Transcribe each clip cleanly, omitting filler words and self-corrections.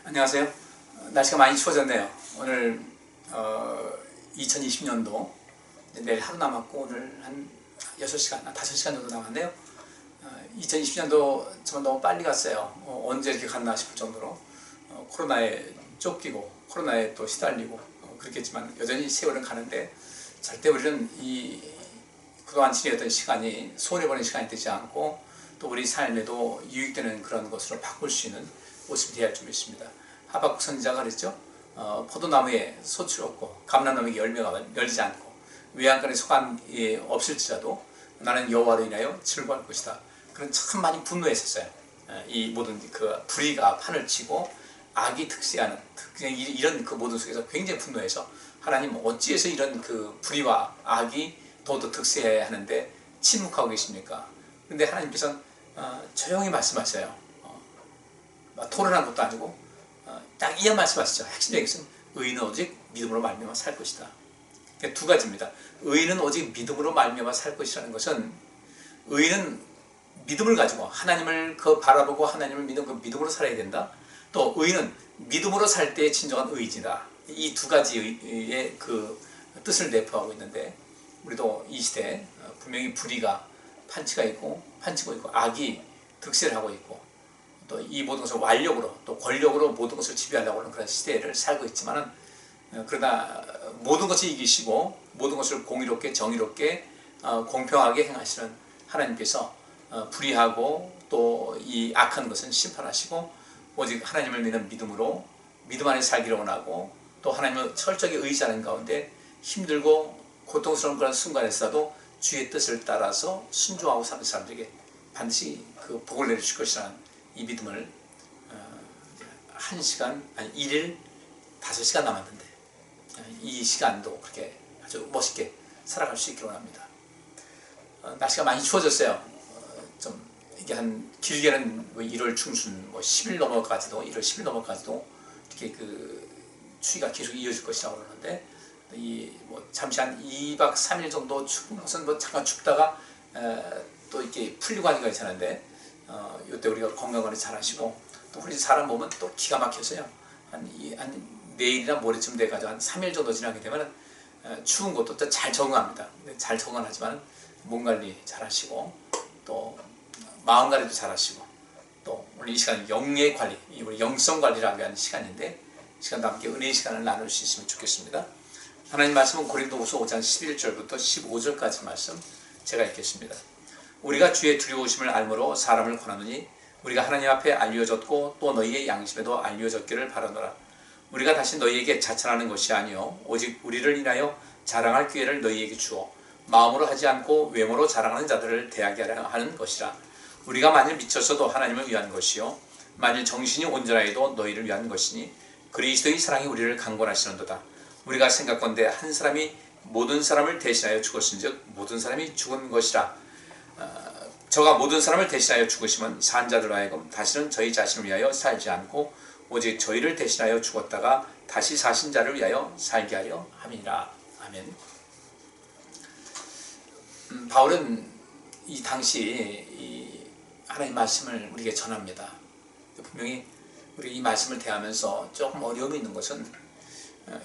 안녕하세요. 날씨가 많이 추워졌네요. 오늘 2020년도 내일 하루 남았고 오늘 한 6시간, 5시간 정도 남았네요. 2020년도 정말 너무 빨리 갔어요. 언제 이렇게 갔나 싶을 정도로 코로나에 쫓기고 코로나에 또 시달리고 그렇겠지만 여전히 세월은 가는데 절대 우리는 이 그동안 지내었던 시간이 손해보는 시간이 되지 않고 또 우리 삶에도 유익되는 그런 것으로 바꿀 수 있는 모습이 되어야 할 줄 믿습니다. 하박국 선지자가 그랬죠. 포도나무에 소출 없고 감람나무에 열매가 열리지 않고 외양간에 소감이 없을지라도 나는 여호와로 인하여 즐거워할 것이다. 그런 참 많이 분노했었어요. 이 모든 그 불의가 판을 치고 악이 득세하는 그냥 이런 그 모든 속에서 굉장히 분노해서 하나님 어찌해서 이런 그 불의와 악이 더더 득세해야 하는데 침묵하고 계십니까? 근데 하나님께서는 조용히 말씀하셔요. 토론한 것도 아니고 딱 이한 말씀하시죠. 핵심적인 것은 의인은 오직 믿음으로 말미암아 살 것이다. 두 가지입니다. 의인은 오직 믿음으로 말미암아 살 것이라는 것은 의인은 믿음을 가지고 하나님을 바라보고 하나님을 믿는 그 믿음으로 살아야 된다. 또 의인은 믿음으로 살 때의 진정한 의지다. 이 두 가지의 그 뜻을 내포하고 있는데 우리도 이 시대에 분명히 불의가 판치고 있고 악이 득세를 하고 있고 또 이 모든 것을 완력으로 또 권력으로 모든 것을 지배하려고 하는 그런 시대를 살고 있지만은 그러나 모든 것을 이기시고 모든 것을 공의롭게 정의롭게 공평하게 행하시는 하나님께서 불의하고 또 이 악한 것은 심판하시고 오직 하나님을 믿는 믿음으로 믿음 안에 살기를 원하고 또 하나님을 철저하게 의지하는 가운데 힘들고 고통스러운 그런 순간에서도 주의 뜻을 따라서 순종하고 사는 사람들에게 반드시 그 복을 내주실 것이라는 이 믿음을 1시간, 아니 1일 5시간 남았는데 이 시간도 그렇게 아주 멋있게 살아갈 수 있기를 원합니다. 날씨가 많이 추워졌어요. 좀 이게 한 길게는 1월 중순 10일 넘어까지도 1월 10일 넘어까지도 이렇게 그 추위가 계속 이어질 것이라고 그러는데 잠시 한 2박 3일 정도 추운 것은 잠깐 춥다가 또 이렇게 풀리고 하니까 괜찮은데 이때 우리가 건강관리 잘 하시고 또 우리 사람 몸은 또 기가 막혀서요. 한 내일이나 모레쯤 돼가지고 한 3일 정도 지나게 되면 추운 것도 또 잘 적응합니다. 잘 적응하지만 몸 관리 잘 하시고 또 마음 관리도 잘 하시고 또 오늘 이 시간 영의 관리, 우리 영성 관리라고 하는 시간인데 시간도 함께 은혜의 시간을 나눌 수 있으면 좋겠습니다. 하나님 말씀은 고린도후서 5장 11절부터 15절까지 말씀 제가 읽겠습니다. 우리가 주의 두려우심을 알므로 사람을 권하노니 우리가 하나님 앞에 알려졌고 또 너희의 양심에도 알려졌기를 바라노라. 우리가 다시 너희에게 자찬하는 것이 아니요 오직 우리를 인하여 자랑할 기회를 너희에게 주어 마음으로 하지 않고 외모로 자랑하는 자들을 대하게 하는 것이라. 우리가 만일 미쳤어도 하나님을 위한 것이요 만일 정신이 온전하여도 너희를 위한 것이니 그리스도의 사랑이 우리를 강권하시는도다. 우리가 생각건대 한 사람이 모든 사람을 대신하여 죽었은즉 모든 사람이 죽은 것이라. 저가 모든 사람을 대신하여 죽으시면 산 자들로 하여금 다시는 저희 자신을 위하여 살지 않고 오직 저희를 대신하여 죽었다가 다시 사신 자를 위하여 살게 하려 함이니라. 아멘. 바울은 이 당시 이 하나님의 말씀을 우리에게 전합니다. 분명히 우리 이 말씀을 대하면서 조금 어려움이 있는 것은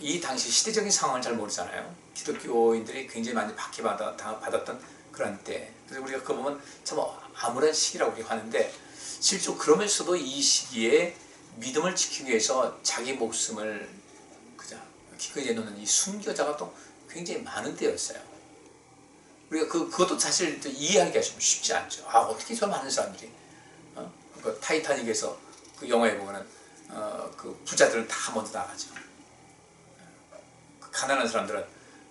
이 당시 시대적인 상황을 잘 모르잖아요. 기독교인들이 굉장히 많이 박해받았던 그런 때. 그래서 우리가 그거 보면 참 암울한 시기라고 우리가 하는데 실제로 그러면서도 이 시기에 믿음을 지키기 위해서 자기 목숨을 기꺼이 내놓는 이 순교자가 또 굉장히 많은 때였어요. 우리가 그것도 사실 이해하기가 좀 쉽지 않죠. 어떻게 저 많은 사람들이 그 타이타닉에서 그 영화에 보면은 그 부자들은 다 먼저 나가죠. 그 가난한 사람들은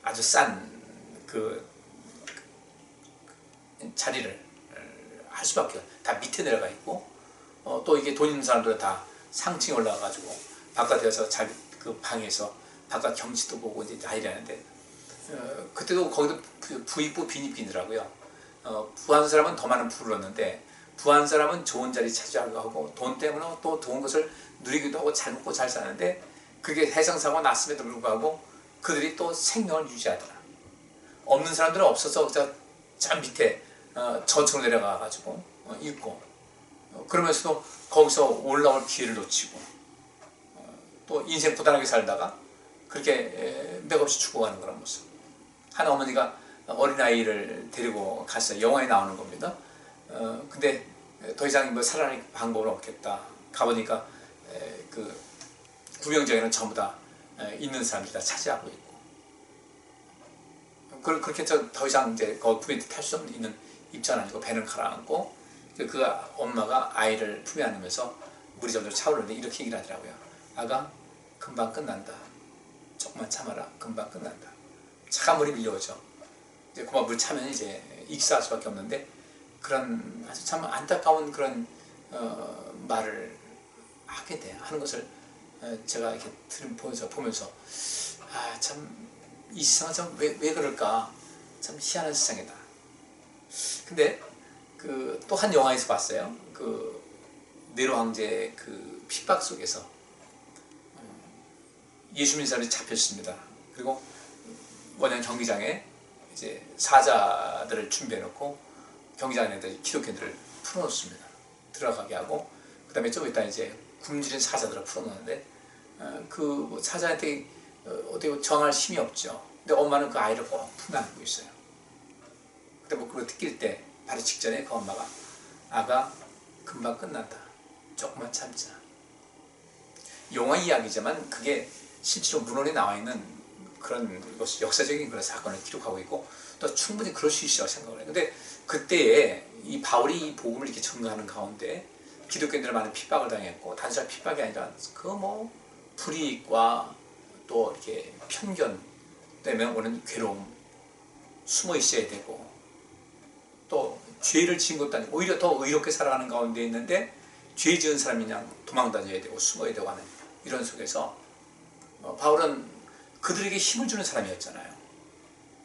아주 싼 그 자리를 할 수밖에 다 밑에 내려가 있고 또 이게 돈 있는 사람들은 다 상층에 올라가가지고 바깥에 가서 자기 그 방에서 바깥 경치도 보고 이제 다 이러는데 그때도 거기도 부익부 빈익빈이더라고요. 부한 사람은 더 많은 부를 얻는데 부한 사람은 좋은 자리 차지하려고 하고 돈 때문에 또 좋은 것을 누리기도 하고 잘 먹고 잘 사는데 그게 해상사고가 났음에도 불구하고 그들이 또 생명을 유지하더라. 없는 사람들은 없어서 저 밑에 저층으로 내려가가지고 있고 그러면서도 거기서 올라올 기회를 놓치고 또 인생 고단하게 살다가 그렇게 맥없이 죽어가는 그런 모습. 한 어머니가 어린아이를 데리고 갔어요. 영화에 나오는 겁니다. 근데 더 이상 뭐 살아날 방법은 없겠다. 가보니까 그 구명정에는 전부 다 있는 사람들이 다 차지하고 있고, 그렇게 해서 더 이상 이제 구명에 탈 수 있는 입장 아니고 배는 가라앉고, 그 엄마가 아이를 품에 안으면서 물이 점점 차오르는데 이렇게 얘기를 하더라고요. 아가, 금방 끝난다. 조금만 참아라. 금방 끝난다. 차가운 물이 밀려오죠. 이제 그만 물 차면 이제 익사할 수밖에 없는데, 그런 아주 참 안타까운 그런 말을 하게 돼요. 하는 것을 제가 이렇게 보면서 아, 참 이 세상은 참 왜 그럴까? 참 희한한 세상이다. 근데 그 또 한 영화에서 봤어요. 그 네로 황제의 그 핍박 속에서 예수 믿는 사람이 잡혔습니다. 그리고 원형 경기장에 이제 사자들을 준비해 놓고 경기장에 기독교인들을 풀어놓습니다. 들어가게 하고, 그 다음에 좀 이따 이제 굶주린 사자들을 풀어놓는데, 그 사자한테 어떻게 정할 힘이 없죠. 근데 엄마는 그 아이를 꼭 품에 안고 있어요. 근데 뭐 그거 뛸 때 바로 직전에 그 엄마가 아가, 금방 끝난다. 조금만 참자. 영화 이야기지만 그게 실제로 문헌에 나와 있는 그런 역사적인 그런 사건을 기록하고 있고, 또 충분히 그럴 수 있다고 생각을 해요. 근데 그때에 이 바울이 이 복음을 이렇게 전가하는 가운데 기독교인들은 많은 핍박을 당했고, 단순한 핍박이 아니라 그 뭐 불이익과 또 이렇게 편견 때문에 오는 괴로움, 숨어 있어야 되고, 또 죄를 지은 것도 아니고 오히려 더 의롭게 살아가는 가운데 있는데 죄 지은 사람이 그냥 도망 다녀야 되고 숨어야 되고 하는 이런 속에서 바울은 그들에게 힘을 주는 사람이었잖아요.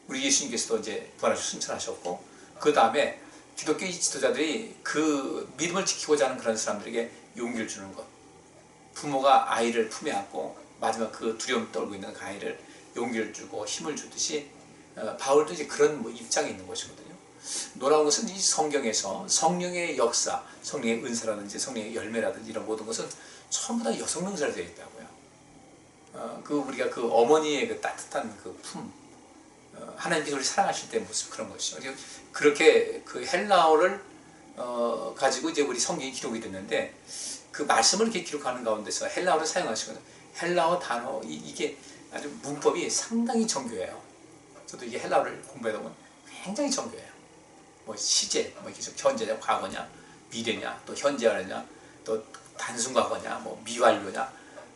우리 예수님께서도 이제 부활하셔서 승천하셨고, 그 다음에 기독교 지도자들이 그 믿음을 지키고자 하는 그런 사람들에게 용기를 주는 것, 부모가 아이를 품에 안고 마지막 그 두려움 떨고 있는 그 아이를 용기를 주고 힘을 주듯이 바울도 이제 그런 입장에 있는 것이거든요. 놀라운 것은 이 성경에서 성령의 역사, 성령의 은사라든지 성령의 열매라든지 이런 모든 것은 전부 다 여성 명사로 되어 있다고요. 우리가 그 어머니의 그 따뜻한 그 품, 하나님께서 우리 사랑하실 때 모습, 그런 것이죠. 그렇게 그 헬라어를 가지고 이제 우리 성경이 기록이 됐는데, 그 말씀을 이렇게 기록하는 가운데서 헬라어를 사용하시거든요. 헬라어 단어, 이게 아주 문법이 상당히 정교해요. 저도 이게 헬라어를 공부하다 보면 굉장히 정교해요. 뭐 시제, 뭐 이게 현재냐, 과거냐, 미래냐, 또 현재하느냐, 또 단순 과거냐, 뭐 미완료냐,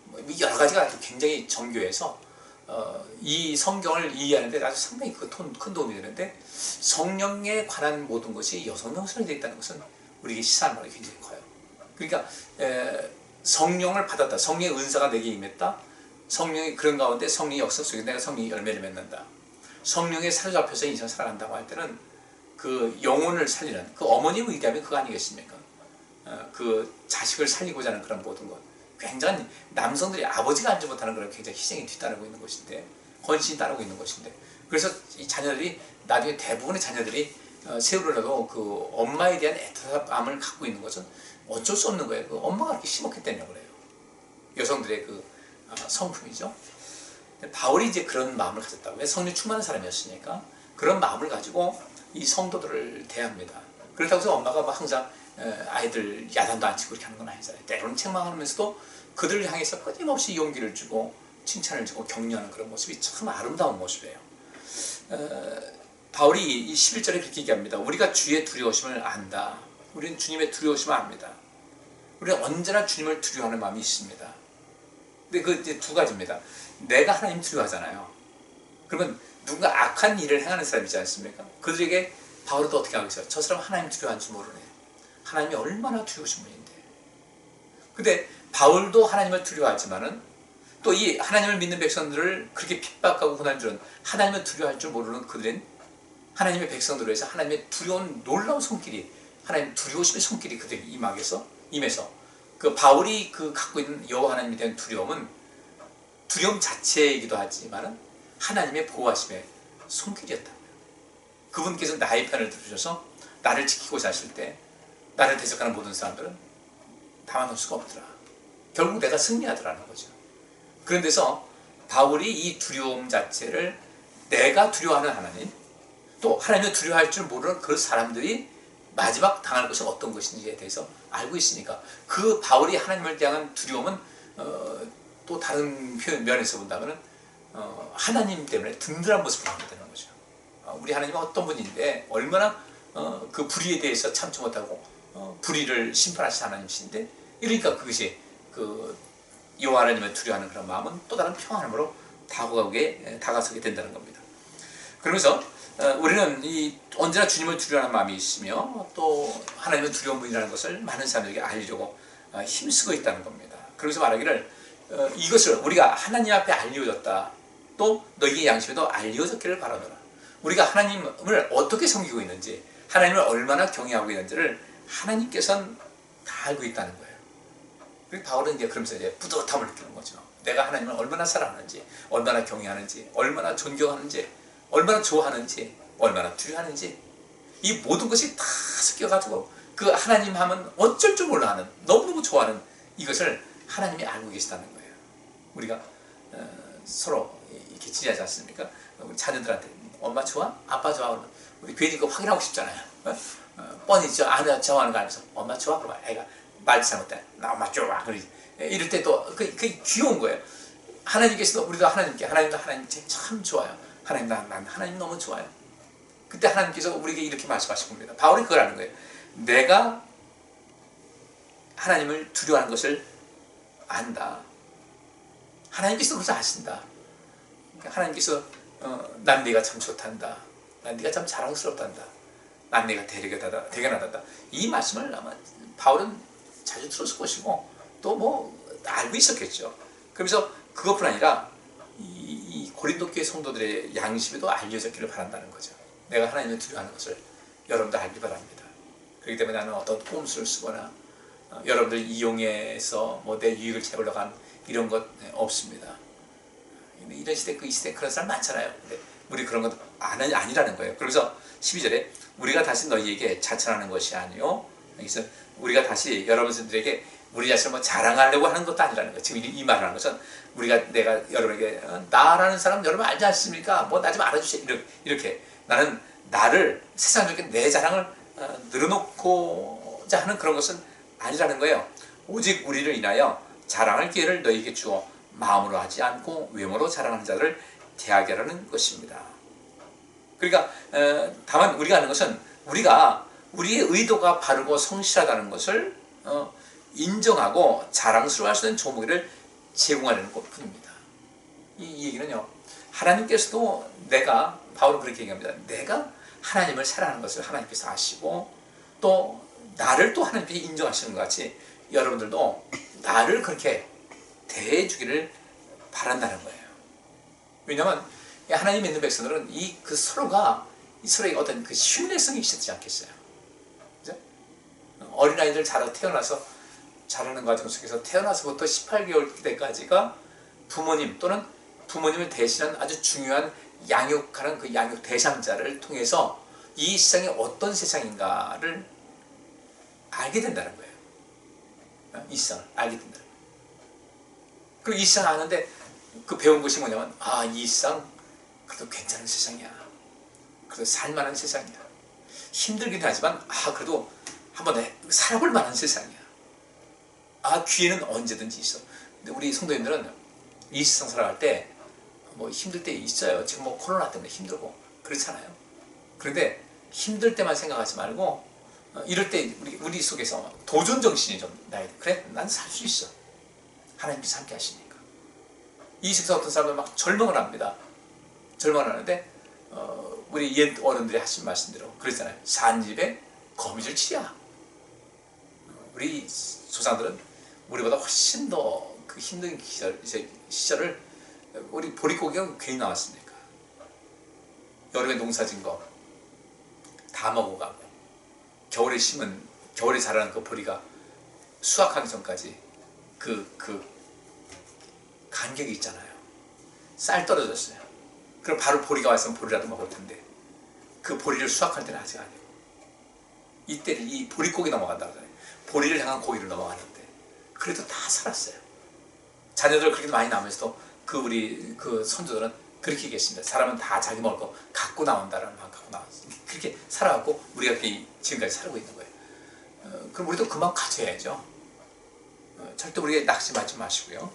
뭐 여러 가지가 굉장히 정교해서 이 성경을 이해하는데 아주 상당히 큰 도움이 되는데, 성령에 관한 모든 것이 여성 명사로 되어 있다는 것은 우리에게 시사하는 바가 굉장히 커요. 그러니까 성령을 받았다, 성령의 은사가 내게 임했다, 성령이 그런 가운데 성령의 역사 속에 내가 성령의 열매를 맺는다, 성령에 사로잡혀서 인생 살아간다고 할 때는 그 영혼을 살리는, 그 어머님을 의대하면 그거 아니겠습니까? 그 자식을 살리고자 하는 그런 모든 것, 굉장한 남성들이 아버지가 알지 못하는 그런 굉장히 희생이 뒤따르고 있는 것인데, 헌신이 따르고 있는 것인데, 그래서 이 자녀들이 나중에 대부분의 자녀들이 세월이라도 그 엄마에 대한 애틋함을 갖고 있는 것은 어쩔 수 없는 거예요. 그 엄마가 그렇게 심었기 때문에 그래요. 여성들의 그 성품이죠. 바울이 이제 그런 마음을 가졌다고. 왜? 성령 충만한 사람이었으니까 그런 마음을 가지고 이 성도들을 대합니다. 그렇다고 해서 엄마가 막 항상 아이들 야단도 안 치고 그렇게 하는 건 아니잖아요. 때로는 책망하면서도 그들을 향해서 끊임없이 용기를 주고 칭찬을 주고 격려하는 그런 모습이 참 아름다운 모습이에요. 바울이 이 11절에 그렇게 얘기합니다. 우리가 주의 두려우심을 안다. 우리는 주님의 두려우심을 압니다. 우리는 언제나 주님을 두려워하는 마음이 있습니다. 근데 그 이제 두 가지입니다. 내가 하나님 두려워하잖아요. 그러면 누군가 악한 일을 행하는 사람이지 않습니까? 그들에게 바울도 어떻게 하겠어요? 저 사람 하나님 두려워하는 줄 모르네. 하나님이 얼마나 두려우신 분인데. 근데 바울도 하나님을 두려워하지만은 또 이 하나님을 믿는 백성들을 그렇게 핍박하고 고난 줄은 하나님을 두려워할 줄 모르는 그들은 하나님의 백성들로 해서 하나님의 두려운 놀라운 손길이, 하나님 두려우심의 손길이 그들에게 임해서 그 바울이 그 갖고 있는 여호와 하나님에 대한 두려움은 두려움 자체이기도 하지만은 하나님의 보호하심의 손길이었다. 그분께서 나의 편을 들으셔서 나를 지키고자 하실 때 나를 대적하는 모든 사람들은 당황할 수가 없더라. 결국 내가 승리하더라는 거죠. 그런 데서 바울이 이 두려움 자체를 내가 두려워하는 하나님, 또 하나님을 두려워할 줄 모르는 그 사람들이 마지막 당할 것이 어떤 것인지에 대해서 알고 있으니까 그 바울이 하나님을 향한 두려움은 또 다른 표현 면에서 본다면 하나님 때문에 든든한 모습을 하게 되는 거죠. 우리 하나님은 어떤 분인데 얼마나 그 불의에 대해서 참지 못하고 불의를 심판하신 하나님이신데, 이러니까 그것이 그 여호와 하나님을 두려워하는 그런 마음은 또 다른 평안함으로 다가서게 된다는 겁니다. 그러면서 우리는 언제나 주님을 두려워하는 마음이 있으며 또 하나님은 두려운 분이라는 것을 많은 사람들에게 알리려고 힘쓰고 있다는 겁니다. 그래서 말하기를 이것을 우리가 하나님 앞에 알려졌다, 또 너희의 양심에도 알려졌기를 바라노라. 우리가 하나님을 어떻게 섬기고 있는지, 하나님을 얼마나 경외하고 있는지를 하나님께서는 다 알고 있다는 거예요. 그리고 바울은 이제 그러면서 이제 뿌듯함을 느끼는 거죠. 내가 하나님을 얼마나 사랑하는지, 얼마나 경외하는지, 얼마나 존경하는지, 얼마나 좋아하는지, 얼마나 두려워하는지, 이 모든 것이 다 섞여가지고 그 하나님 하면 어쩔 줄 몰라 하는, 너무너무 좋아하는 이것을 하나님이 알고 계시다는 거예요. 우리가 서로 이렇게 지내지 않습니까? 우리 자녀들한테 엄마 좋아? 아빠 좋아? 그러면 우리 괜히 그거 확인하고 싶잖아요. 뻔히 아내 좋아하는 거 알면서 엄마 좋아? 그러면 애가 말 잘못해. 나 엄마 좋아. 이럴 때 또 그게 귀여운 거예요. 하나님께서도 우리도 하나님께, 하나님도 하나님 참 좋아요. 하나님, 난 하나님 너무 좋아요. 그때 하나님께서 우리에게 이렇게 말씀하실 겁니다. 바울이 그걸 하는 거예요. 내가 하나님을 두려워하는 것을 안다. 하나님께서 그것을 아신다. 하나님께서 난 네가 참 좋단다. 난 네가 참 자랑스럽단다. 난 네가 대견하단다. 이 말씀을 아마 바울은 자주 들었을 것이고 또 뭐 알고 있었겠죠. 그러면서 그것뿐 아니라 이 고린도 교회 성도들의 양심에도 알려졌기를 바란다는 거죠. 내가 하나님을 두려워하는 것을 여러분도 알기 바랍니다. 그렇기 때문에 나는 어떤 꼼수를 쓰거나 여러분들 이용해서 뭐 내 유익을 채우려고 한 이런 것 없습니다. 이런 시대, 이 시대 그런 사람 많잖아요. 근데 우리 그런 것 아니라는 거예요. 그래서 12절에 우리가 다시 너희에게 자천하는 것이 아니요, 여기서 우리가 다시 여러분들에게 우리 자신을 뭐 자랑하려고 하는 것도 아니라는 거예요. 지금 이 말을 하는 것은 내가 여러분에게 나라는 사람 여러분 알지 않습니까? 뭐 나 좀 알아주세요. 이렇게 나는 나를 세상적인 내 자랑을 늘어놓고자 하는 그런 것은 아니라는 거예요. 오직 우리를 인하여 자랑할 기회를 너희에게 주어 마음으로 하지 않고 외모로 자랑하는 자들을 대하게 하라는 것입니다. 그러니까 다만 우리가 하는 것은 우리의 의도가 바르고 성실하다는 것을 인정하고 자랑스러워할 수 있는 조목을 제공하려는 것뿐입니다. 이 얘기는요, 하나님께서도 바울은 그렇게 얘기합니다. 내가 하나님을 사랑하는 것을 하나님께서 아시고 또 나를 또 하나님께서 인정하시는 것 같이 여러분들도 나를 그렇게 대해주기를 바란다는 거예요. 왜냐하면 하나님 믿는 백성들은 서로에게 어떤 그 신뢰성이 있지 않겠어요. 그죠? 어린아이들 태어나서 자라는 과정 속에서 태어나서부터 18개월 때까지가 부모님 또는 부모님을 대신한 아주 중요한 양육하는 그 양육 대상자를 통해서 이 세상이 어떤 세상인가를 알게 된다는 거예요. 이 세상을 알게 된다는 거예요. 그리고 이 세상 아는데 그 배운 것이 뭐냐면 이 세상 그래도 괜찮은 세상이야. 그래도 살만한 세상이야. 힘들긴 하지만 그래도 한번 살아볼 만한 세상이야. 기회는 언제든지 있어. 근데 우리 성도님들은 이 세상 살아갈 때 뭐 힘들 때 있어요. 지금 뭐 코로나 때문에 힘들고 그렇잖아요. 그런데 힘들 때만 생각하지 말고 이럴 때 우리 속에서 도전 정신이 좀 나야 돼. 그래, 난 살 수 있어. 하나님께서 함께 하시니까. 이 세상에서 어떤 사람은 막 절망을 합니다. 절망을 하는데 우리 옛 어른들이 하신 말씀대로 그랬잖아요. 산집에 거미줄 치랴. 우리 조상들은 우리보다 훨씬 더 그 힘든 시절을 우리 보릿고개가 괜히 나왔습니까? 여름에 농사진 거 다 먹어가고 겨울에 자라는 그 보리가 수확하기 전까지 그 간격이 있잖아요. 쌀 떨어졌어요. 그럼 바로 보리가 왔으면 보리라도 먹을 텐데 그 보리를 수확할 때는 아직 아니고 이때를 이 보릿고기 넘어간다고 하잖아요. 보리를 향한 고기를 넘어가는데 그래도 다 살았어요. 자녀들 그렇게 많이 나오면서도 우리 선조들은 그렇게 계십니다. 사람은 다 자기 먹을 거 갖고 나온다라는 말 갖고 나왔습니다. 그렇게 살아왔고 우리가 지금까지 살고 있는 거예요. 그럼 우리도 그만 가져야죠. 절대 우리가 낙심하지 마시고요.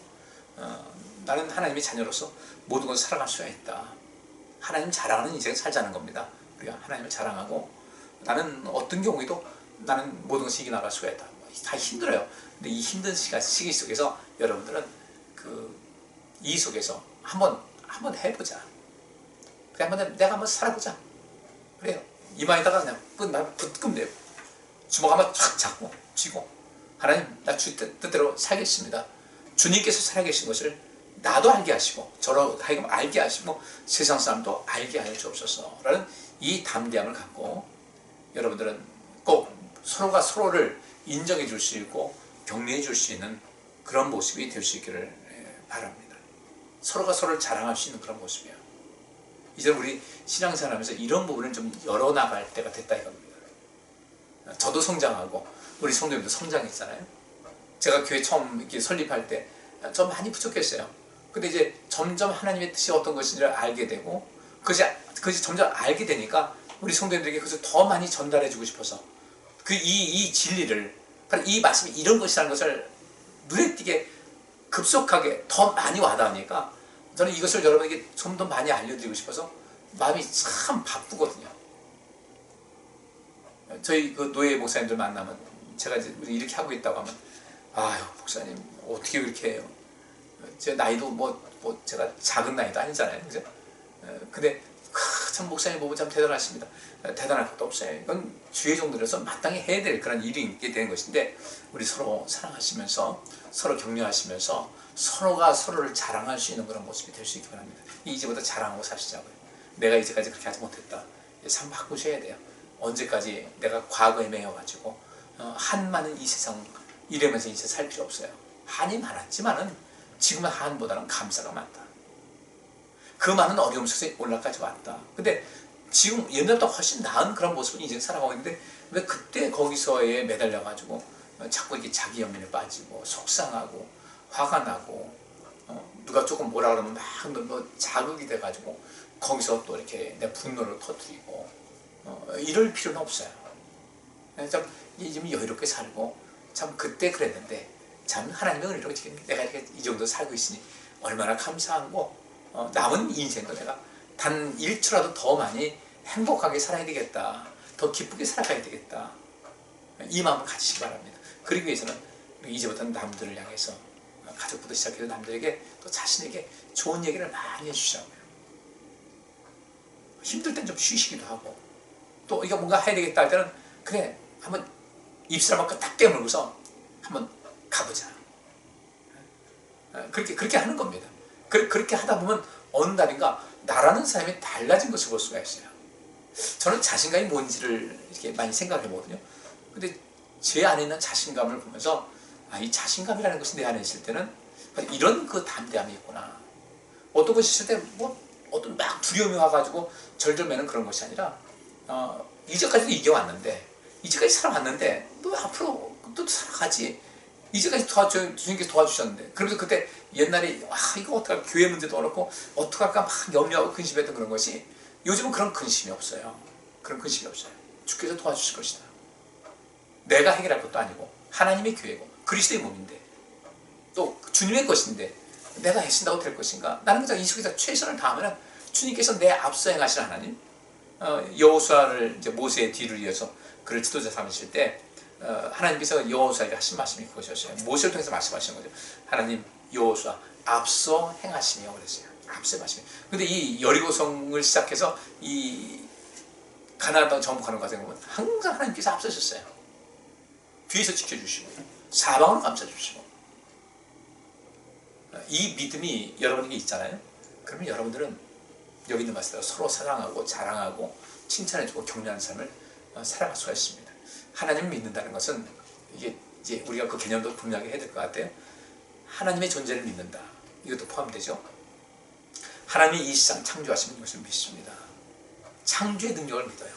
나는 하나님의 자녀로서 모든 것을 살아갈 수가 있다. 하나님 자랑하는 인생 살자는 겁니다. 우리가 하나님을 자랑하고 나는 어떤 경우에도 나는 모든 것을 이겨나갈 수가 있다. 다 힘들어요. 근데 이 힘든 시기 속에서 여러분들은 이 속에서 한번 해보자. 그래 내가 한번 살아보자. 그래요. 이마에다가 그냥 붙금 내고 주먹 한번 촥 잡고 쥐고 하나님 나 주 뜻대로 살겠습니다. 주님께서 살아계신 것을 나도 알게 하시고 저로 하여금 알게 하시고 세상 사람도 알게 하여 주옵소서 라는 이 담대함을 갖고 여러분들은 꼭 서로가 서로를 인정해 줄 수 있고 격려해 줄 수 있는 그런 모습이 될 수 있기를 바랍니다. 서로가 서로를 자랑할 수 있는 그런 모습이에요. 이제 우리 신앙생활하면서 이런 부분을 좀 열어나갈 때가 됐다 이겁니다. 저도 성장하고 우리 성도님도 성장했잖아요. 제가 교회 처음 이렇게 설립할 때 좀 많이 부족했어요. 근데 이제 점점 하나님의 뜻이 어떤 것인지를 알게 되고 그것이 점점 알게 되니까 우리 성도님들에게 그것을 더 많이 전달해 주고 싶어서 이 진리를 이 말씀이 이런 것이라는 것을 눈에 띄게 급속하게 더 많이 와닿으니까 저는 이것을 여러분에게 좀 더 많이 알려드리고 싶어서 마음이 참 바쁘거든요. 저희 노예 목사님들 만나면 제가 이제 우리 이렇게 하고 있다고 하면 아유 목사님 어떻게 그렇게 해요? 제 나이도 제가 작은 나이도 아니잖아요, 그죠? 근데 참 목사님 보면 참 대단하십니다. 대단할 것도 없어요. 이건 주의 종들에서 마땅히 해야 될 그런 일이 있게 되는 것인데 우리 서로 사랑하시면서 서로 격려하시면서 서로가 서로를 자랑할 수 있는 그런 모습이 될 수 있기 바랍니다. 이제부터 자랑하고 사시자고요. 내가 이제까지 그렇게 하지 못했다. 삶 바꾸셔야 돼요. 언제까지 내가 과거에 매여가지고 한 많은 이 세상 이러면서 이제 살 필요 없어요. 한이 많았지만은 지금은 한보다는 감사가 많다. 그 많은 어려움 속에서 올라까지 왔다. 근데 지금 옛날보다 훨씬 나은 그런 모습을 이제 살아가고 있는데 왜 그때 거기서에 매달려가지고 자꾸 이렇게 자기 연민에 빠지고 속상하고 화가 나고 누가 조금 뭐라 그러면 막 자극이 돼가지고 거기서 또 이렇게 내 분노를 터뜨리고 이럴 필요는 없어요. 참 여유롭게 살고 참 그때 그랬는데 참 하나님의 은혜로 지금 내가 이렇게 이 정도 살고 있으니 얼마나 감사하고 남은 인생도 내가 단 1초라도 더 많이 행복하게 살아야 되겠다. 더 기쁘게 살아가야 되겠다. 이 마음을 가지시기 바랍니다. 그러기 위해서는 이제부터는 남들을 향해서 가족부터 시작해서 남들에게 또 자신에게 좋은 얘기를 많이 해주시라고요. 힘들 땐 좀 쉬시기도 하고 또 이거 뭔가 해야 되겠다 할 때는 그래 한번 입술 한번 딱 깨물고서 한번 가보자. 그렇게 하는 겁니다. 그렇게 하다 보면 어느 날인가 나라는 사람이 달라진 것을 볼 수가 있어요. 저는 자신감이 뭔지를 이렇게 많이 생각해 보거든요. 근데 제 안에 있는 자신감을 보면서 이 자신감이라는 것이 내 안에 있을 때는 이런 그 담대함이 있구나. 어떤 것이 있을 때 어떤 막 두려움이 와가지고 절절매는 그런 것이 아니라 이제까지도 이겨왔는데 이제까지 살아왔는데 너 앞으로 또 살아가지. 이제까지 주님께서 도와주셨는데 그러면서 그때 옛날에 이거 어떡할까 교회 문제도 어렵고 어떡할까 막 염려하고 근심했던 그런 것이 요즘은 그런 근심이 없어요. 그런 근심이 없어요. 주께서 도와주실 것이다. 내가 해결할 것도 아니고 하나님의 교회고 그리스도의 몸인데 또 주님의 것인데 내가 애쓴다고 될 것인가? 나는 그냥 이 속에서 최선을 다하면 주님께서 내 앞서 행하실 하나님 여호수아를 이제 모세의 뒤를 이어서 그를 지도자 삼으실 때 하나님께서 여호수아에게 하신 말씀이 그것이었어요. 모세를 통해서 말씀하시는 거죠. 하나님 여호수아 앞서 행하시며 그랬어요. 앞서 행하시며. 근데 이 여리고성을 시작해서 이 가나안 땅 정복하는 과정에 보면 항상 하나님께서 앞서셨어요. 뒤에서 지켜주시고 사방으로 감싸주시고 이 믿음이 여러분에게 있잖아요. 그러면 여러분들은 여기 있는 말씀대로 서로 사랑하고 자랑하고 칭찬해주고 격려하는 삶을 살아갈 수가 있습니다. 하나님을 믿는다는 것은 이게 이제 우리가 그 개념도 분명하게 해야 될 것 같아요. 하나님의 존재를 믿는다. 이것도 포함되죠. 하나님이 이 세상 창조하신 것을 믿습니다. 창조의 능력을 믿어요.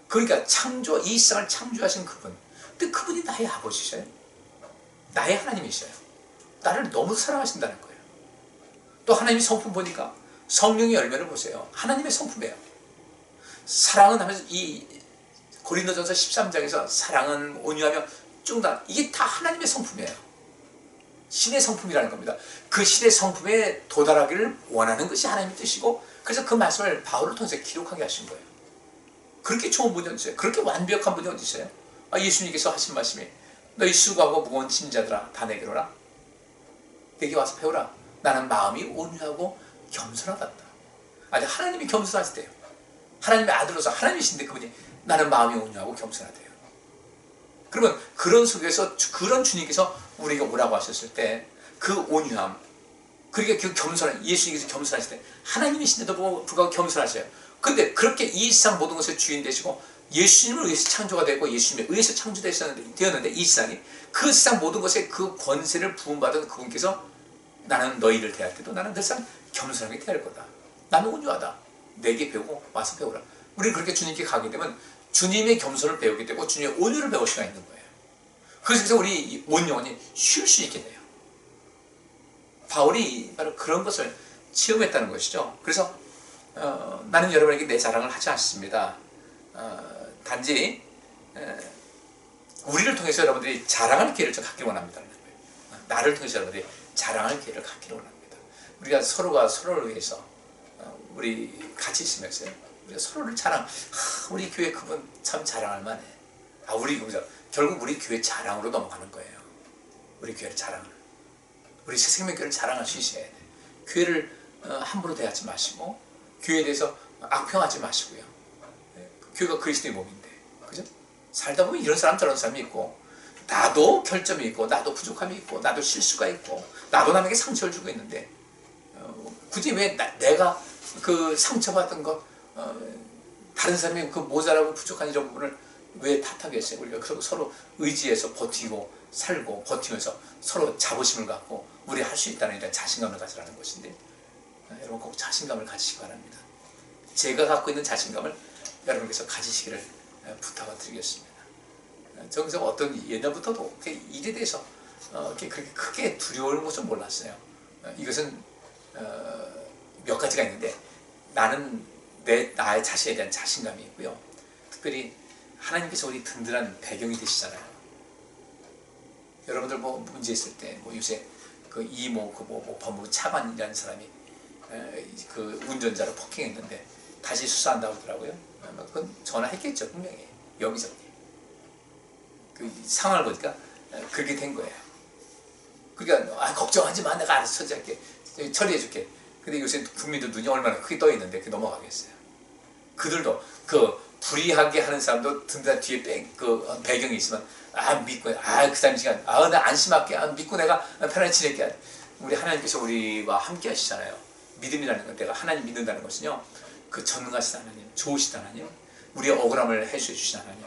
그러니까 이 세상을 창조하신 그분. 근데 그분이 나의 아버지셔요. 나의 하나님이셔요. 나를 너무 사랑하신다는 거예요. 또 하나님의 성품 보니까 성령의 열매를 보세요. 하나님의 성품이에요. 사랑은 하면서 이 고린도전서 13장에서 사랑은 온유하며 쭉 다 이게 다 하나님의 성품이에요. 신의 성품이라는 겁니다. 그 신의 성품에 도달하기를 원하는 것이 하나님의 뜻이고, 그래서 그 말씀을 바울을 통해서 기록하게 하신 거예요. 그렇게 좋은 분이 어디 있어요? 그렇게 완벽한 분이 어디 있어요? 예수님께서 하신 말씀이 너희 수고하고 무거운 짐자들아 다 내게로 오라. 내게 와서 배우라. 나는 마음이 온유하고 겸손하다. 아니, 하나님이 겸손하시대요. 하나님의 아들로서 하나님이신데 그분이 나는 마음이 온유하고 겸손하대요. 그러면 그런 속에서 그런 주님께서 우리가 오라고 하셨을 때 그 온유함, 그러니까 그 겸손한, 예수님께서 겸손하실 때 하나님이신데도 불구하고 겸손하셔요. 근데 그렇게 이 세상 모든 것의 주인 되시고 예수님을 위해서 창조가 되고 예수님에 의해서 창조되었는데 이 세상이 그 세상 모든 것에 그 권세를 부음받은 그분께서 나는 너희를 대할 때도 나는 늘상 겸손하게 대할 거다. 나는 온유하다. 내게 배우고 와서 배우라. 우리는 그렇게 주님께 가게 되면 주님의 겸손을 배우게 되고 주님의 온유를 배울 수가 있는 거예요. 그래서 우리 온 영혼이 쉴 수 있게 돼요. 바울이 바로 그런 것을 체험했다는 것이죠. 그래서 나는 여러분에게 내 자랑을 하지 않습니다. 단지 우리를 통해서 여러분들이 자랑할 기회를 좀 갖기를 원합니다. 나를 통해서 여러분들이 자랑할 기회를 갖기를 원합니다. 우리가 서로가 서로를 위해서 우리 같이 있으면서 우리가 서로를 자랑, 우리 교회 그분 참 자랑할 만해. 우리 결국 우리 교회 자랑으로 넘어가는 거예요. 우리 교회를 자랑을. 우리 새생명교회를 자랑할 수 있어야 돼. 교회를 함부로 대하지 마시고 교회에 대해서 악평하지 마시고요. 교회가 그리스도의 몸인데, 그죠? 살다 보면 이런 사람 저런 사람이 있고, 나도 결점이 있고, 나도 부족함이 있고, 나도 실수가 있고, 나도 남에게 상처를 주고 있는데, 굳이 왜 내가 그 상처받은 것, 다른 사람이 그 모자라고 부족한 이런 부분을 왜 탓하겠어요? 우리가 그리고 서로 의지해서 버티고 살고 버티면서 서로 자부심을 갖고 우리 할 수 있다는 이런 자신감을 가지라는 것인데, 여러분 꼭 자신감을 가지시기 바랍니다. 제가 갖고 있는 자신감을 여러분께서 가지시기를 부탁을 드리겠습니다. 저는 어떤 옛날부터도 일에 대해서 그렇게 크게 두려울 것을 몰랐어요. 이것은 몇 가지가 있는데, 나는 나의 자신에 대한 자신감이 있고요. 특별히 하나님께서 우리 든든한 배경이 되시잖아요. 여러분들 뭐 문제 있을 때 요새 그 이모 법무부 차관이라는 사람이 그 운전자를 폭행했는데 다시 수사한다고 하더라고요. 그건 전화했겠죠, 분명히 여기저기. 그 상황을 보니까 그렇게 된 거예요. 그러니까 걱정하지 마, 내가 알아서 처리할게, 처리해줄게. 근데 요새 국민들 눈이 얼마나 크게 떠 있는데 그게 넘어가겠어요. 그들도 그 불의하게 하는 사람도 든든한 뒤에 배경이 있으면 믿고 그 사람 시간 나 안심할게, 믿고 내가 편안히 지낼게. 우리 하나님께서 우리와 함께 하시잖아요. 믿음이라는 건, 내가 하나님 믿는다는 것은요, 그 전능하신 하나님, 좋으신 하나님, 우리의 억울함을 해소해 주신 하나님,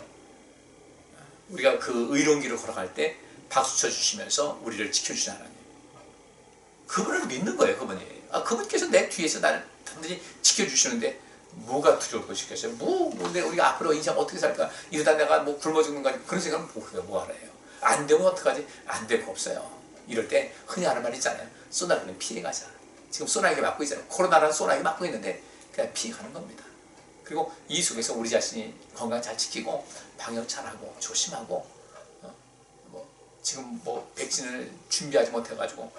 우리가 그 의로운 길을 걸어갈 때 박수 쳐주시면서 우리를 지켜주신 하나님, 그분을 믿는 거예요. 그분이 그분께서 내 뒤에서 나를 단단히 지켜주시는데 뭐가 두려울 것이겠어요? 우리가 앞으로 인생 어떻게 살까? 이러다 내가 굶어 죽는가? 그런 생각은 뭐 알아요? 안 되면 어떡하지? 안 될 거 없어요. 이럴 때 흔히 하는 말 있잖아요. 소나기는 피해가자. 지금 소나기 맞고 있잖아요. 코로나라는 소나기 맞고 있는데 그냥 피해가는 겁니다. 그리고 이 속에서 우리 자신이 건강 잘 지키고 방역 잘하고 조심하고, 지금 백신을 준비하지 못해가지고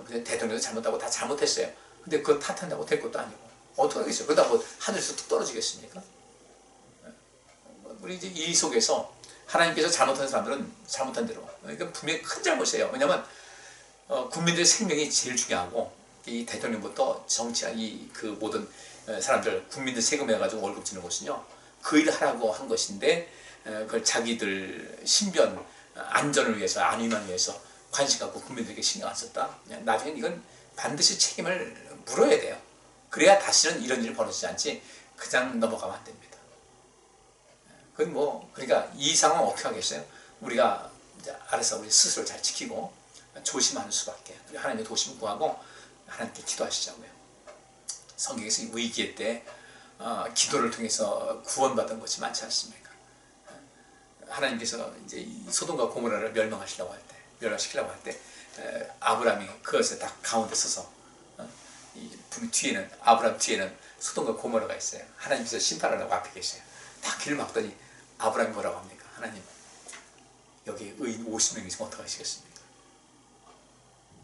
대통령도 잘못하고 다 잘못했어요. 근데 그거 탓한다고 될 것도 아니고 어떻게 하겠어요? 그러다 하늘에서 뚝 떨어지겠습니까? 우리 이제 이 속에서 하나님께서 잘못한 사람들은 잘못한 대로, 그러니까 분명히 큰 잘못이에요. 왜냐하면 국민들의 생명이 제일 중요하고, 이 대통령부터 정치한 그 모든 사람들, 국민들 세금 해가지고 월급 주는 것은요, 그 일을 하라고 한 것인데, 그걸 자기들 신변 안전을 위해서, 안위만 위해서 관심 갖고 국민들에게 신경 안 썼다. 나중엔 이건 반드시 책임을 물어야 돼요. 그래야 다시는 이런 일이 벌어지지 않지, 그냥 넘어가면 안 됩니다. 그건 그러니까 이 상황 어떻게 하겠어요? 우리가 이제 알아서 우리 스스로 잘 지키고 조심하는 수밖에. 하나님의 도심 구하고 하나님께 기도하시자고요. 성경에서 위기의 때 기도를 통해서 구원받은 것이 많지 않습니까? 하나님께서 이제 이 소돔과 고모라를 멸망시키려고 할 때 아브라함이 그것에 딱 가운데 서서 이 뒤에는 아브라함 뒤에는 소돔과 고모라가 있어요. 하나님께서 심판하려고 앞에 계셔요. 다 길을 막더니 아브라함이 뭐라고 합니까? 하나님, 여기 의인 50명 있으면 어떡하시겠습니까?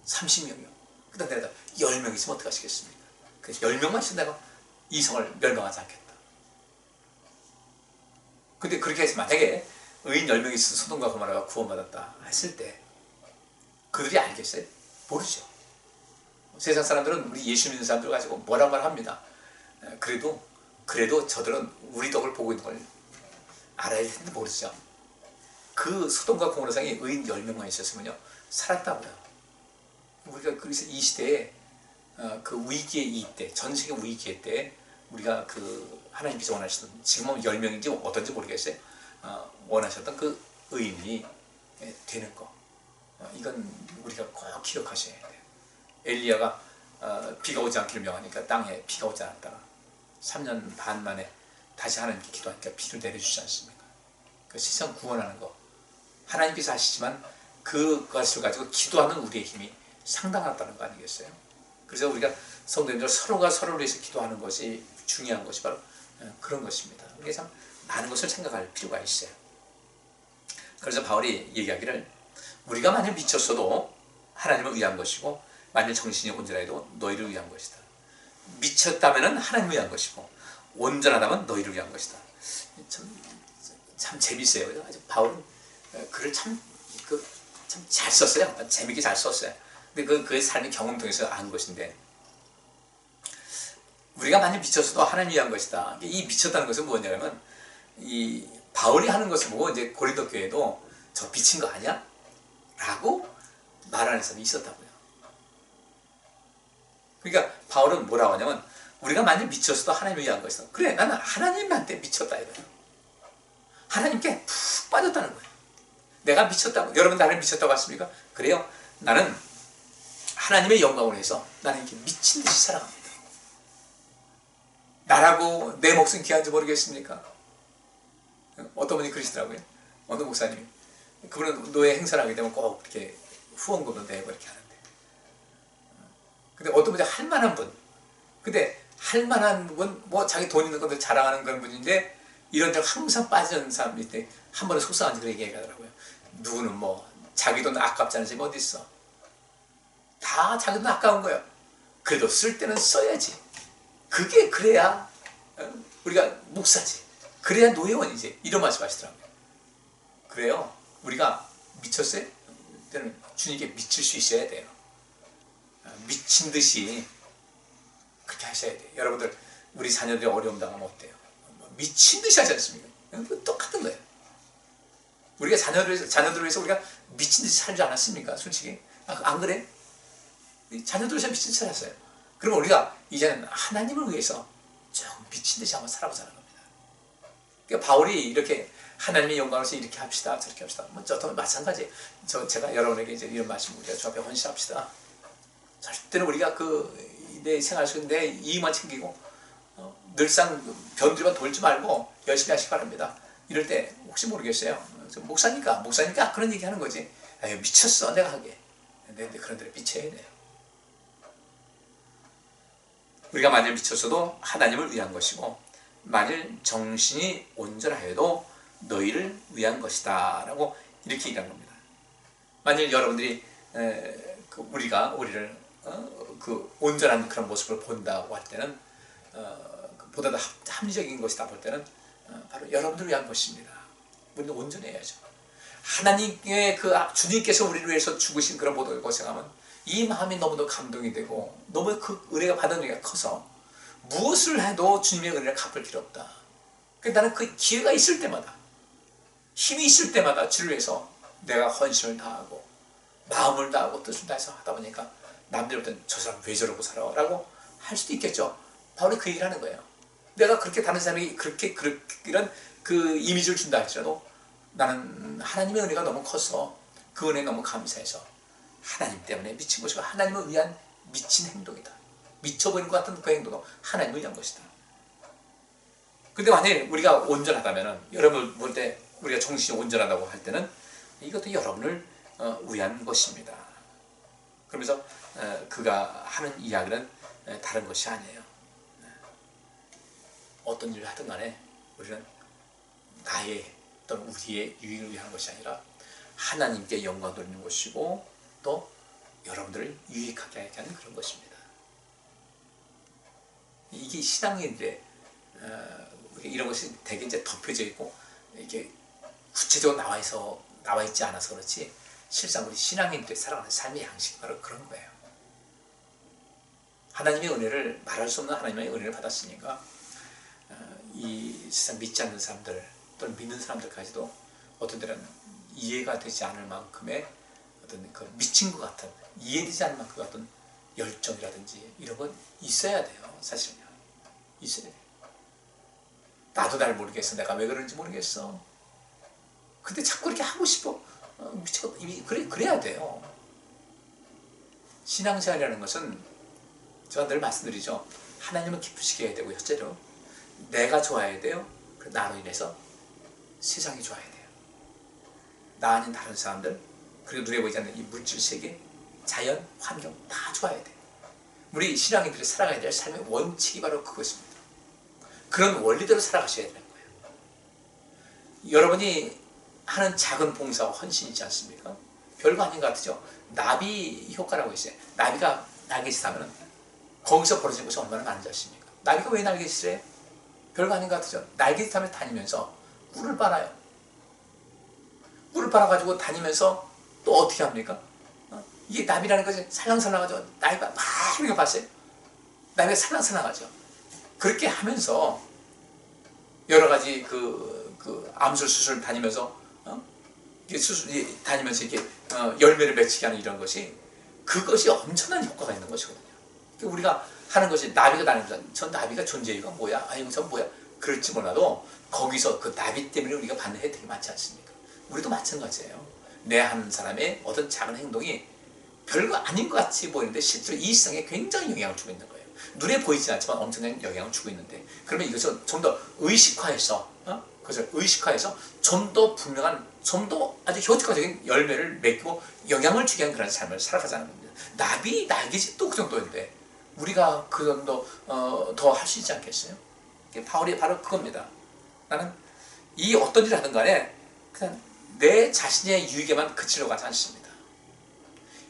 30명이요. 그 다음 내가 10명 있으면 어떡하시겠습니까? 그래서 10명만 있으면 내가 이 성을 멸망하지 않겠다. 근데 그렇게 해서 만약에 의인 10명이 있어서 소돔과 고모라가 구원받았다 했을 때 그들이 알겠어요? 모르죠. 세상 사람들은 우리 예수 믿는 사람들 가지고 뭐라 말합니다. 그래도 저들은 우리 덕을 보고 있는 걸 알아야 되는데 모르죠. 그 소돔과 고모라 성에 의인 10명만 있었으면요 살았다고요. 우리가 그래서 이 시대에 그 위기의 이때, 전 세계 위기의 때 우리가 그 하나님께서 원하시던, 지금은 10명인지 어떤지 모르겠어요. 원하셨던 그 의인이 되는 거. 이건 우리가 꼭 기억하셔야 돼요. 엘리야가 비가 오지 않기를 명하니까 땅에 비가 오지 않았다가 3년 반 만에 다시 하나님께 기도하니까 비를 내려주지 않습니까? 그 세상 구원하는 거 하나님께서 하시지만 그것을 가지고 기도하는 우리의 힘이 상당하다는 거 아니겠어요? 그래서 우리가 성도님들 서로가 서로를 위해서 기도하는 것이 중요한 것이 바로 그런 것입니다. 우리가 참 많은 것을 생각할 필요가 있어요. 그래서 바울이 얘기하기를 우리가 만일 미쳤어도 하나님을 위한 것이고 만일 정신이 온전해도 너희를 위한 것이다. 미쳤다면 하나님을 위한 것이고 온전하다면 너희를 위한 것이다. 참 재밌어요. 바울은 글을 참 잘 썼어요. 재밌게 잘 썼어요. 근데 그의 삶의 경험 통해서 안 것인데 우리가 만일 미쳤어도 하나님 위한 것이다. 이 미쳤다는 것은 뭐냐면 이 바울이 하는 것을 보고 이제 고린도 교회도 저 미친 거 아니야? 라고 말하는 사람이 있었다고요. 그러니까 바울은 뭐라고 하냐면 우리가 만일 미쳤어도 하나님 위한 것이다. 그래, 나는 하나님한테 미쳤다 이거예요. 하나님께 푹 빠졌다는 거예요. 내가 미쳤다고. 여러분 나를 미쳤다고 하십니까? 그래요. 나는 하나님의 영광을 위해서 나는 이렇게 미친 듯이 살아갑니다. 나라고 내 목숨 귀한지 모르겠습니까? 어떤 분이 그러시더라고요. 어느 목사님이. 그분은 노예 행사를 하게 되면 꼭 이렇게 후원금도 내고 이렇게 하는데. 근데 어떤 분이 할 만한 분. 근데 할 만한 분, 뭐 자기 돈 있는 것도 자랑하는 그런 분인데 이런 데 항상 빠지는 사람이 있대. 한 번은 속상한지 그렇게 얘기하더라고요. 누구는 뭐 자기 돈 아깝지 않은 집이 어디 있어. 다 자기 돈 아까운 거예요. 그래도 쓸 때는 써야지. 그게 그래야 우리가 목사지. 그래야 노예원이지. 이런 말씀 하시더라고요. 그래요. 우리가 미쳤어요? 때는 주님께 미칠 수 있어야 돼요. 미친 듯이 그렇게 하셔야 돼요. 여러분들 우리 자녀들이 어려움 당하면 어때요? 미친 듯이 하지 않습니까? 똑같은 거예요. 우리가 자녀들을 위해서 우리가 미친 듯이 살지 않았습니까? 솔직히. 안 그래? 자녀들을 위해서 미친 듯이 살았어요. 그러면 우리가 이제는 하나님을 위해서 조금 미친 듯이 한번 살아보자는 겁니다. 그러니까 바울이 이렇게 하나님의 영광을 위해서 이렇게 합시다, 저렇게 합시다. 뭐 저도 마찬가지. 제가 여러분에게 이제 이런 말씀 우리가 주 앞에 헌신합시다. 절대로 우리가 내 생활 속에 내 이익만 챙기고 늘상 변두리만 돌지 말고 열심히 하시기 바랍니다. 이럴 때 혹시 모르겠어요. 목사니까 그런 얘기 하는 거지. 아유, 미쳤어 내가 하게. 근데 그런 데를 미쳐야 돼요. 우리가 만일 미쳤어도 하나님을 위한 것이고 만일 정신이 온전하여도 너희를 위한 것이다 라고 이렇게 얘기하는 겁니다. 만일 여러분들이 우리를 그 온전한 그런 모습을 본다고 할 때는 보다 더 합리적인 것이다 볼 때는 바로 여러분들을 위한 것입니다. 우리는 온전해야죠. 하나님의 주님께서 우리를 위해서 죽으신 그런 모든 고생하면 이 마음이 너무도 감동이 되고 너무 그 은혜가 받은 은혜가 커서 무엇을 해도 주님의 은혜를 갚을 필요 없다. 그러니까 나는 그 기회가 있을 때마다 힘이 있을 때마다 주를 위해서 내가 헌신을 다하고 마음을 다하고 뜻을 다해서 하다 보니까 남들이 볼 때는 저 사람 왜 저러고 살아? 라고 할 수도 있겠죠. 바로 그 얘기를 하는 거예요. 내가 그렇게 다른 사람이 이런 그 이미지를 준다 할지라도 나는 하나님의 은혜가 너무 커서 그 은혜에 너무 감사해서 하나님 때문에 미친 것이고 하나님을 위한 미친 행동이다. 미쳐버린 것 같은 그 행동도 하나님을 위한 것이다. 근데 만약 우리가 온전하다면 여러분을 볼 때 우리가 정신이 온전하다고 할 때는 이것도 여러분을 위한 것입니다. 그러면서 그가 하는 이야기는 다른 것이 아니에요. 어떤 일을 하든 간에 우리는 나의 또는 우리의 유익을 위한 것이 아니라 하나님께 영광 돌리는 것이고 또 여러분들을 유익하게 하는 그런 것입니다. 이게 신앙인들의 이런 것이 되게 이제 덮여져 있고 이게 구체적으로 나와 있지 않아서 그렇지 실상 우리 신앙인들이 살아가는 삶의 양식이 바로 그런 거예요. 하나님의 은혜를 말할 수 없는 하나님의 은혜를 받았으니까 이 세상 믿지 않는 사람들 또는 믿는 사람들까지도 어떤 때는 이해가 되지 않을 만큼의 어떤 그 미친 것 같은 이해되지 않을 만큼 어떤 열정이라든지 이런 건 있어야 돼요. 사실은요. 있어야 돼요. 나도 날 모르겠어. 내가 왜 그런지 모르겠어. 근데 자꾸 이렇게 하고 싶어. 미치고 그래야 돼요. 신앙생활이라는 것은 제가 늘 말씀드리죠. 하나님은 기쁘시게 해야 되고 첫째로 내가 좋아야 돼요. 나로 인해서 세상이 좋아야 돼요. 나 아닌 다른 사람들 그리고 눈에 보이지 않는 이 물질 세계 자연, 환경 다 좋아야 돼요. 우리 신앙인들이 살아가야 될 삶의 원칙이 바로 그것입니다. 그런 원리대로 살아가셔야 되는 거예요. 여러분이 하는 작은 봉사와 헌신 있지 않습니까? 별거 아닌 것 같죠? 나비 효과라고 있어요. 나비가 날갯짓 하면 거기서 벌어지는 것이 얼마나 많은지 아십니까? 나비가 왜 날갯짓을 해요? 별거 아닌 것 같죠? 날갯짓 하면서 다니면서 꿀을 빨아요. 꿀을 빨아가지고 다니면서 또 어떻게 합니까? 이게 나비라는 것이 살랑살랑하죠. 나비가 막 이렇게 봤어요. 나비가 살랑살랑하죠. 그렇게 하면서 여러 가지 암술 수술 다니면서 다니면서 이렇게 열매를 맺히게 하는 이런 것이 그것이 엄청난 효과가 있는 것이거든요. 우리가 하는 것이 나비가 다니면서 전 나비가 존재가 뭐야? 아이고 전 뭐야? 그럴지 몰라도 거기서 그 나비 때문에 우리가 받는 혜택이 많지 않습니까? 우리도 마찬가지예요. 내 한 사람의 어떤 작은 행동이 별거 아닌 것 같이 보이는데 실제로 이 세상에 굉장히 영향을 주고 있는 거예요. 눈에 보이지 않지만 엄청난 영향을 주고 있는데 그러면 이것을 좀 더 의식화해서 그것을 의식화해서 좀 더 분명한 좀 더 아주 효과적인 열매를 맺고 영향을 주게 하는 그런 삶을 살아가자는 겁니다. 나비 날개짓도 그 정도인데 우리가 그 정도 더 할 수 있지 않겠어요? 바울이 바로 그겁니다. 나는 이 어떤 일을 하든 간에 그냥 내 자신의 유익에만 그치려고 하지 않습니다.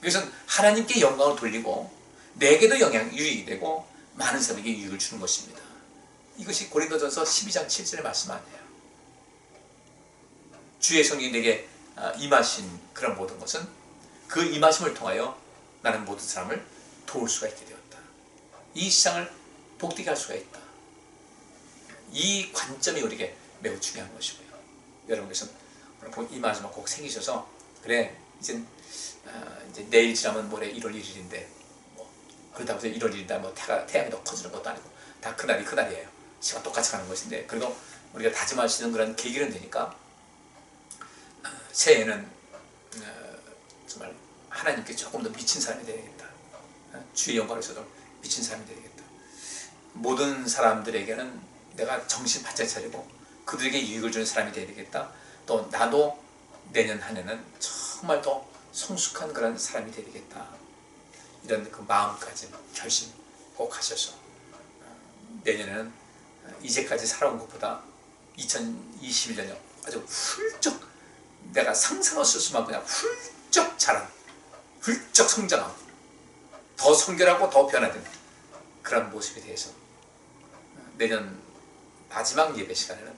이것은 하나님께 영광을 돌리고 내게도 유익이 되고 많은 사람에게 유익을 주는 것입니다. 이것이 고린도전서 12장 7절의 말씀 아니에요. 주의 성령이 내게 임하신 그런 모든 것은 그 임하심을 통하여 나는 모든 사람을 도울 수가 있게 되었다. 이 세상을 복되게 할 수가 있다. 이 관점이 우리에게 매우 중요한 것이고요. 여러분께서는 이 말씀을 꼭 생기셔서 그래 이제 내일 지나면 모레 1월 1일인데 뭐 그렇다고 해서 1월 1일이다 뭐 태양이 더 커지는 것도 아니고 다 그날이 그날이에요. 시간 똑같이 가는 것인데 그리고 우리가 다짐할 수 있는 그런 계기는 되니까 새해에는 정말 하나님께 조금 더 미친 사람이 되야겠다. 주의 영광을 위해서도 미친 사람이 되야겠다. 모든 사람들에게는 내가 정신 바짝 차리고 그들에게 유익을 주는 사람이 되야겠다. 또 나도 내년 한 해는 정말 더 성숙한 그런 사람이 되야겠다. 이런 그 마음까지 결심 꼭 하셔서 내년에는 이제까지 살아온 것보다 2021년에 아주 훌쩍 내가 상상할 수 없을 만큼 그냥 훌쩍 자란 훌쩍 성장하고 더 성결하고 더 변화된 그런 모습에 대해서 내년 마지막 예배 시간에는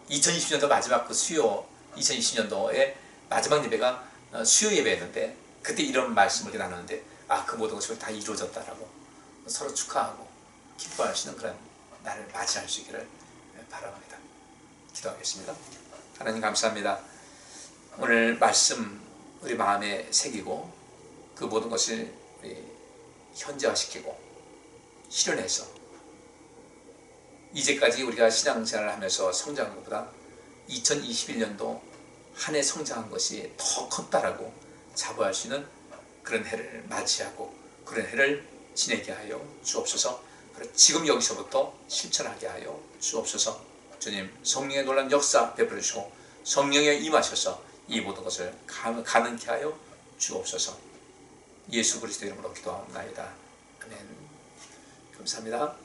2020년도 마지막 그 수요 2020년도에 마지막 예배가 수요 예배였는데 그때 이런 말씀을 나누는데 그 모든 것이 다 이루어졌다라고 서로 축하하고 기뻐하시는 그런 날을 맞이할 수 있기를 바랍니다. 기도하겠습니다. 하나님 감사합니다. 오늘 말씀 우리 마음에 새기고 그 모든 것을 우리 현재화시키고 실현해서 이제까지 우리가 신앙생활을 하면서 성장한 것보다 2021년도 한 해 성장한 것이 더 컸다라고 자부할 수 있는 그런 해를 맞이하고 그런 해를 지내게 하여 주옵소서. 지금 여기서부터 실천하게 하여 주옵소서. 주님 성령의 놀라운 역사 베풀어 주시고 성령에 임하셔서 이 모든 것을 가능케 하여 주옵소서. 예수 그리스도 이름으로 기도하옵나이다. 아멘. 감사합니다.